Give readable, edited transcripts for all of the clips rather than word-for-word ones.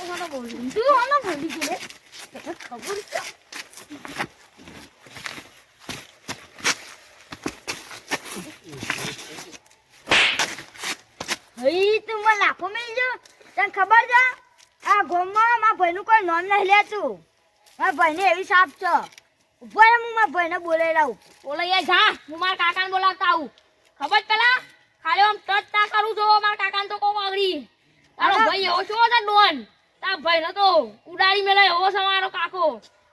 હોનો બોલું તું હોનો બોલી ગયો તને ખબર છે હઈ તું મને લાખો મેલજો તને ખબર છે આ ગોમમાં મારા ભાઈનું કોઈ નામ નહીં લેતું મારા ભાઈને એવી સાપ છે ઉપર હું મારા ભાઈને બોલાવી લાવું બોલાઈ જા હું મારા કાકાને બોલાવતા આવું ખબર પેલા ખાલી આમ ટચ ના કરું જો મારા કાકાને તો કોક આગળી તારો ભાઈ એવો છો છે ડોન તારા ભાઈને તો ઉડાડી મેલે એવો છે મારો કાકો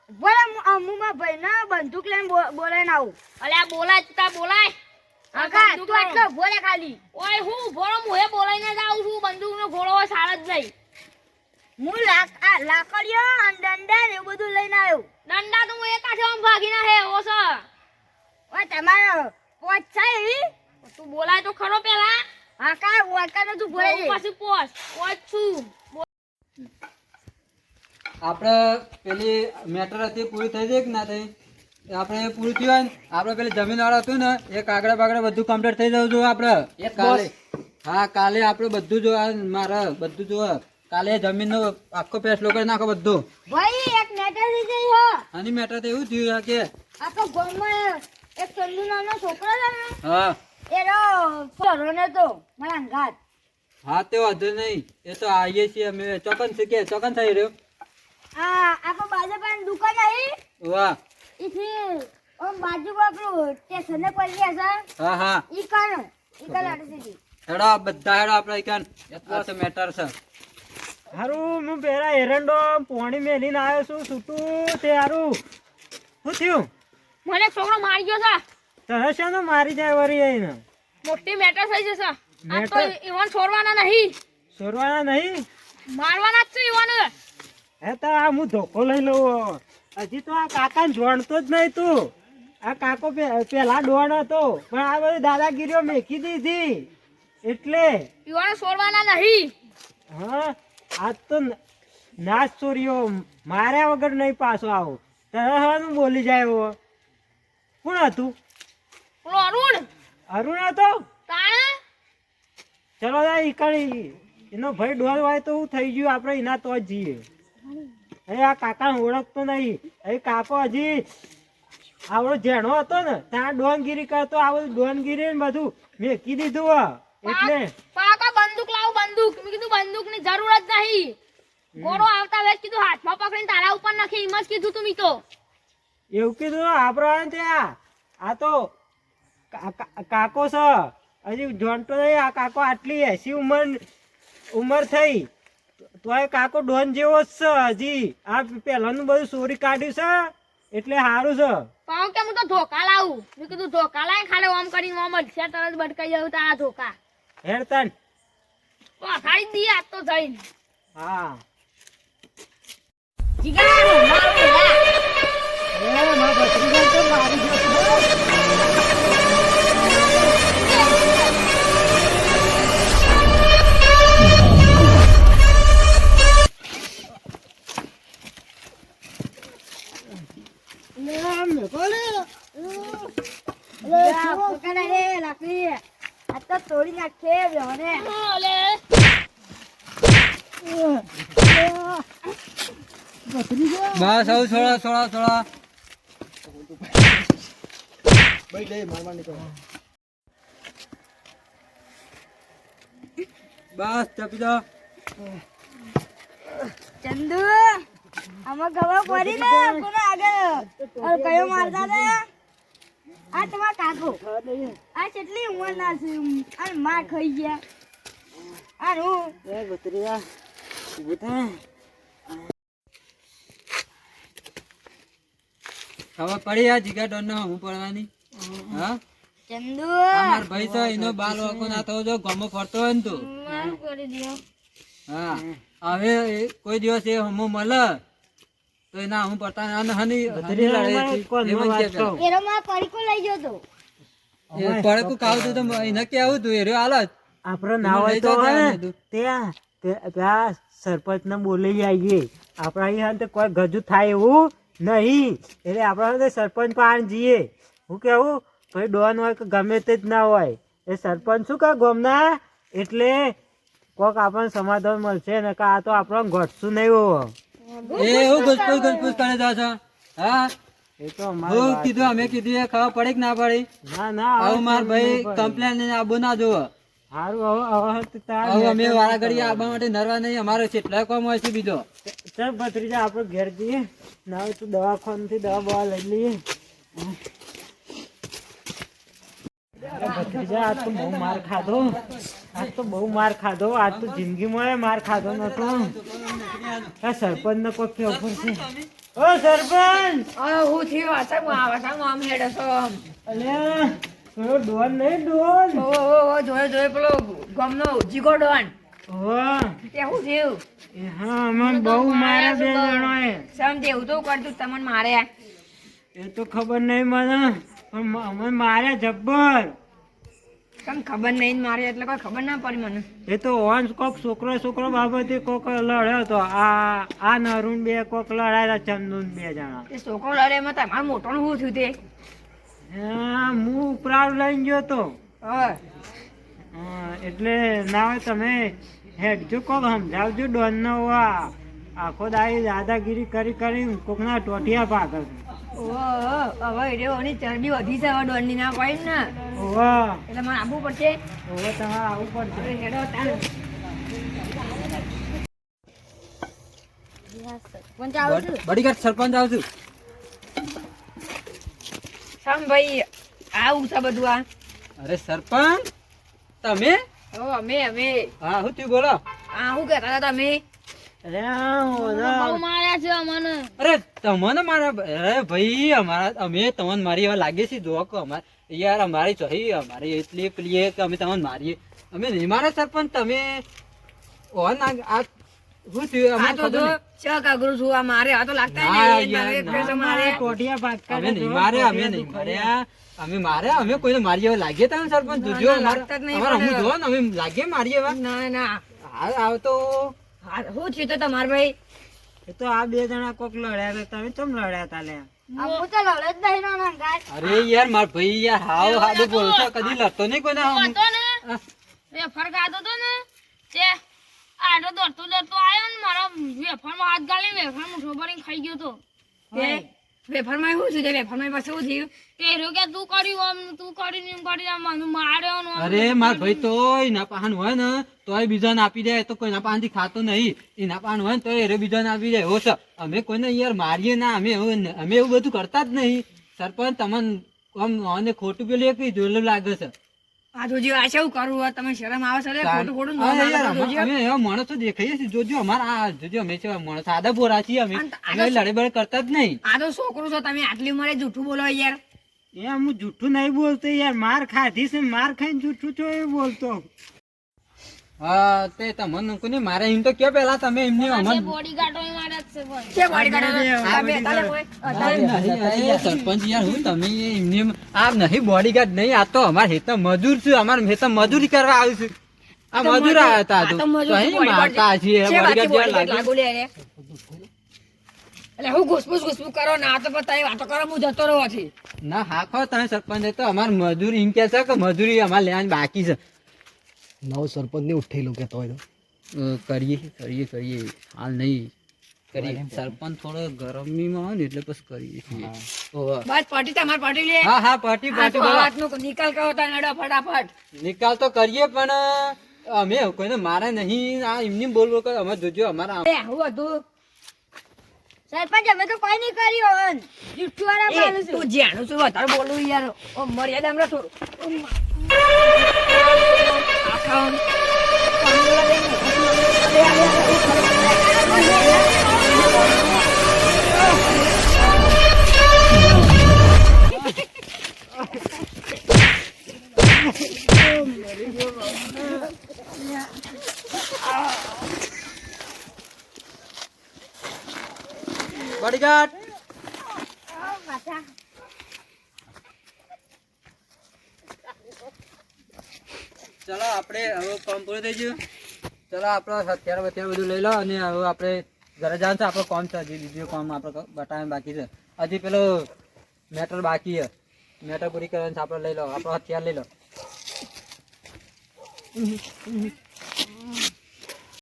બોલે હું મારા ભાઈને બંદૂક લઈને બોલાવીને આવું અલ્યા બોલાય તું તાર બોલાય કાકા તું આટલો બોલે ખાલી ઓય હું ભોળો મુએ બોલાઈને જ આવું છું બંદૂકનો ઘોડો હોય સાર જ નહીં હું લાકડીઓ અને દંડા ને એવું બધું લઈને આવ્યો દંડા તો હું એક કાઠે આમ ભાગી ના હે એવો છે ઓય તમારો પોચ છે એવી તું બોલાય તો ખરો પેલા હા કા વળકાનો તું બોલે છે પછી પોચ છું આપણે પેલી મેટર હતી પૂરી થઈ જાય કે ના થઈ આપણે પૂરું થયું હોય ને આપણે પેલી જમીન વાળા હતું ને એ કાગડા બાગડા બધું કમ્પ્લીટ થઈ જવું જોઈએ આપણે કાલે હા કાલે આપણે બધું જો મારે બધું જો કાલે જમીનનો આખો ફેસલો કરી નાખો બધું ભાઈ એક મેટર થઈ ગઈ હો આની મેટર તો એવું થયું કે આખો ગામમાં એક ચંદુ નાનો છોકરો છે ને હા એનો ફોરને તો મારા ઘાત હા તે વાંધો નહીં એ તો આવીએ છીએ અમે ચોકન છે કે ચોકન થઈ રહ્યો આ આખો બાજુ પણ દુકાન આવી વાહ ઈથી ઓમ બાજુ આપણું સ્ટેશન પર ગયા છે હા હા ઈ કણ આડી હેડો બધા હેડો આપણે ઈકન આ તો મેટર છે હારું હું પેલા એરંડો પોણી મેલીને આવ્યો છું છૂટું તે હારું શું થયું મને એક છોકરો મારી ગયો છે તને શાનો મારી જાય વરી આઈને મોટી મેટર થઈ જશે આ તો મેટર? ઈવન છોડવાના નહીં સોરવાના નહીં મારવાના જ છે ઈવન હે તો આ હું ધોકો લઈ લઉં હજી તો આ કાકાને જોણતો જ નહીં તું આ કાકો પેલા ડોણ હતો પણ આ બધી દાદાગીરીઓ મેકી દીધી એટલે ઈવન છોડવાના નહીં હા આજ તો નાચ ચોરીઓ માર્યા વગર નહીં પાછો આવો તને બોલી જાય એવો કોણ હતું પેલો અરુણ અરુણ હતો તાણે ચલો ઈકણી એનો ભાઈ ડોલ હોય તો હું થઈ ગયું આપણે એના તો જ જઈએ એ આ કાકાને ઓળખતો નહીં એ કાકો હજી આવડો જેણો હતો ને ત્યાં ડોનગીરી કરતો આ બધું ડોનગીરી ને બધું મેકી દીધું એટલે પાકા બંદૂક લાવ બંદૂક મેં કીધું બંદૂકની જરૂર જ નહીં ગોળો આવતા વેચ કીધું હાથમાં પકડીને તારા ઉપર નાખી એમ જ કીધું તું મી તો એવું કીધું આપણે ત્યાં આ તો કાકો છે હજી જોણતો નહીં આ કાકો આટલી 80 ઉંમર થઈ તો એ કાકો ડોન જેવો જ છે હજી આ પહેલાનું બધું ચોરી કાઢ્યું છે એટલે સારું છે પાવ કે હું તો ધોકા લાવું મેં કીધું ધોકા લાય ખાલી ઓમ કરીને ઓમ જ છે તરત બટકાઈ જાવ તારા ધોકા હેડતાન તો ખાઈ દી આજ તો જઈને હા જીગા મારો પેલા એ મારા ભત્રીજા તો મારી ગયો તોડી નાખે બેહોને ઓલે બસ આવું છોડા છોડા છોડા બસ ચપી દો ચંદુ આમાં ખબર પડી ને કોને આગળ કયો મારતા હતા આ તમારા કાકો આ કેટલી ઉંમર ના છે આ માર ખાઈ ગયા આ હું ખબર પડી આ જીગા ડોન ને હું પડવાની હા ચંદુ અમાર ભાઈ તો એનો બાલ વાકો ના થવો જો ગમો ફરતો હોય ને તું મારું કરી દો હા હવે કોઈ દિવસ એ હમો મળે તો એના હું પડતા હની એનો માં પડીકો લઈ ગયો તો પડકું કાવતું તો એને કેવું તું એ રહ્યો હાલત આપડે ના હોય તો ત્યાં સરપંચ ને બોલી આવીએ આપડા અહીંયા તો કોઈ ગજુ થાય એવું નહીં એટલે આપડે સરપંચ પાસે જઈએ હું કેવું ભાઈ ડોન હોય કે ગમે તે જ ના હોય એ સરપંચ શું કે ગોમના એટલે કોક આપણને સમાધાન મળશે ને કે આ તો આપણને ઘટશું નહીં હોવો. એ એવું ઘસપૂસ કરે જા છો હા એ તો અમારી હું વાત કીધું અમે કીધું એ ખબર પડી કે ના પડી ના ના આવું માર ભાઈ નહીં પડે. કમ્પ્લેન આબુ ના જોવો હારું હવે તો તાર હવે અમે લેટર વાળા ઘડી આવવા માટે નરવા નહીં અમારો કેટલા કામ હોય છે બીજો ચાલ ભત્રીજા આપણે ઘેર જઈએ ના હોય તો દવાખાનાથી દવા બવા લઈ લઈએ. ભત્રીજા આજ તો બહુ માર ખાધો આજ તો જિંદગીમાં માર ખાધો નતો. આ સરપંચ ને કોઈ કેવું પડશે. ઓ સરપંચ હું થયું આસામ આમ હેડે છો અલ્યા પેલો ડોન નહીં ડોન જોયો પેલો ગમનો જીગો ડોન વાહ તે શું થયું એ હા અમને બહુ માર્યા બે જણાએ. સમ તેવું તો કરતું તમને મારે એ તો ખબર નહીં મને પણ અમે માર્યા જબ્બર. તમને ખબર નહીં ને મારે એટલે કોઈ ખબર ના પડી મને એ તો ઓન કોક છોકરો બાબતે કોક લડ્યો હતો. આ નરુણ બે કોક લડાયેલા ચંદુન બે જણા. તે છોકરો લડે એમાં તમારે મોટોનું શું થયું તે હા હું ઉપરાળ લઈને ગયો તો હા એટલે ના હોય તમે હેડજો કોક સમજાવજો ડોન નો આખો દાડી દાદાગીરી કરી કોકના ટોટિયા પાકર. હવે એની ચરબી વધી છે હવે દોડની ના કોઈ ને ઓવા એટલે મારે આવવું પડશે ઓવા તમારે આવવું પડશે. હેડો તાણ બડીઘાટ સરપંચ આવું છું સમ ભાઈ આવું છે બધું આ અરે સરપંચ તમે અમે હા શું થયું બોલો આ શું કહેતા હતા તમે અરે ઓલા માર્યા છે અમને અરે તમને મારા અરે ભાઈ અમારા અમે તમને મારી હવે લાગે છે જો કે અમારે યાર અમારી ચોહી અમારી એટલી પેલી કે અમે તમને મારીએ અમે નહીં મારા સરપંચ તમે ઓન આ શું થયું આ અમને તો ખબર જો નહીં. ચક અઘરું છું આ મારે આ તો લાગતા ના, નહીં યાર, એક ફેર તો ના. મારે ટોટિયા પાકર અમે નહીં માર્યા અમે માર્યા અમે કોઈને મારીએ હવે લાગીએ તમે સરપંચ ના, જોજો ના, લાગતા જ નહીં અમારે પણ. હું જો ને અમે લાગીએ મારીએ હવે ના ના હાલ આવતો હા શું થયું તો તમારે ભાઈ એ તો આ બે જણા કોક લડ્યા હતા. તમે ચમ લડ્યા તા લે? હું તો લડે જ નહીં નો ગાય. અરે યાર માર ભાઈ યાર હાવ હાડું બોલતો કદી લડતો નહીં કોઈને હતો ને વેફર ખાતો તો ને તે આડો દોડતો આવ્યો ને મારા વેફરમાં હાથ ગાળી વેફર મુઠો ભરીને ખાઈ ગયો તો તે વેફરમાં શું થયું વેફરમાં પછી શું થયું તે રહ્યો કે તું કર્યું આમ તું કર્યું ને એમ કરી આમ મને માર્યો ને આમ. અરે માર ભાઈ તોય ના પાહન હોય ને તોય બીજાને આપી દે તો કોઈ ના પાહનથી ખાતો નહીં એના પાહન હોય ને તોય એ બીજાને આપી દે એવો છે અમે કોઈને યાર મારીએ ના અમે એવું બધું કરતા જ નહીં સરપંચ તમને આમ આને ખોટું પેલું એક જોયેલું લાગે છે આ જોજો આ શું કરું આ તમે શરમ આવે છે રે ખોટું ખોટું ન અરે માનો યાર, તો જોજો. અમે એવા માણસો દેખાઈએ છીએ જોજો અમારા આ જોજો અમે છે માણસ સાદા બોરા છીએ અમે અમે લડે બડે કરતા જ નહીં આ તો છોકરું છો તમે આટલી ઉંમરે જૂઠું બોલો યાર એ હું જૂઠું નહીં બોલતો યાર. માર ખાધી છે માર ખાઈને જૂઠું છો એ બોલતો. હા તે તમને કોને મારે એમ તો કે પેલા તમે એમને અમન બોડીગાર્ડો માર્યા છે ભાઈ કે બોડીગાર્ડો આ બે તાલે કોઈ અરે સરપંચ યાર હું તમે એમને આ નહીં બોડીગાર્ડ નહીં આ તો અમાર હેતા મજૂર છે અમાર હેતા મજૂરી કરવા આવ્યું છે આ મજૂર આવ્યા હતા આ તો મજૂર તો અહીં bodyguard મારતા છીએ છે બાકી bodyguard જેવા bodyguard લાગે. લાગુ લે રે એટલે હું ઘુસપુસ કરો ના તો પતાય વાતો કરો હું જતો રહો છે ના હા ખો તમે સરપંચ એ તો અમાર મજૂરી એમ કે છે કે મજૂરી અમાર લેવાની બાકી છે નવ સરપંચ ને ઉઠેલું કેતો હોય તો કરીએ હાલ નહીં કરીએ સરપંચ થોડો ગરમીમાં હોય ને એટલે પછી કરીએ છીએ ઓહો. બસ પાર્ટી તમાર પાર્ટી લે હા પાર્ટી આ તો બોલો. વાતનો નિકાલ કરો તા નડો ફટાફટ નિકાલ તો કરીએ પણ અમે કોઈને મારે નહીં આ એમની બોલવો કે અમે જોજો અમારા એ હું હતું સરપંચ અમે તો કોઈ નહીં કર્યું જુઠ્ઠું વાળા એ માનું છું. તું જાણું છું વધારે બોલું યાર ઓ મર્યાદા હમણાં થોડું બોડીગાર્ડ ચલો આપણે હવે કામ પૂરું થઈ ગયું ચલો આપણે હથિયાર બધું લઈ લો અને હવે આપણે ઘરે જવાનું છે આપણું કામ છે હજી બીજું કામ આપણે બટાવવાનું બાકી છે હજી પેલો મેટર બાકી છે મેટર પૂરી કરવાની છે આપણે લઈ લો આપણો હથિયાર લઈ લો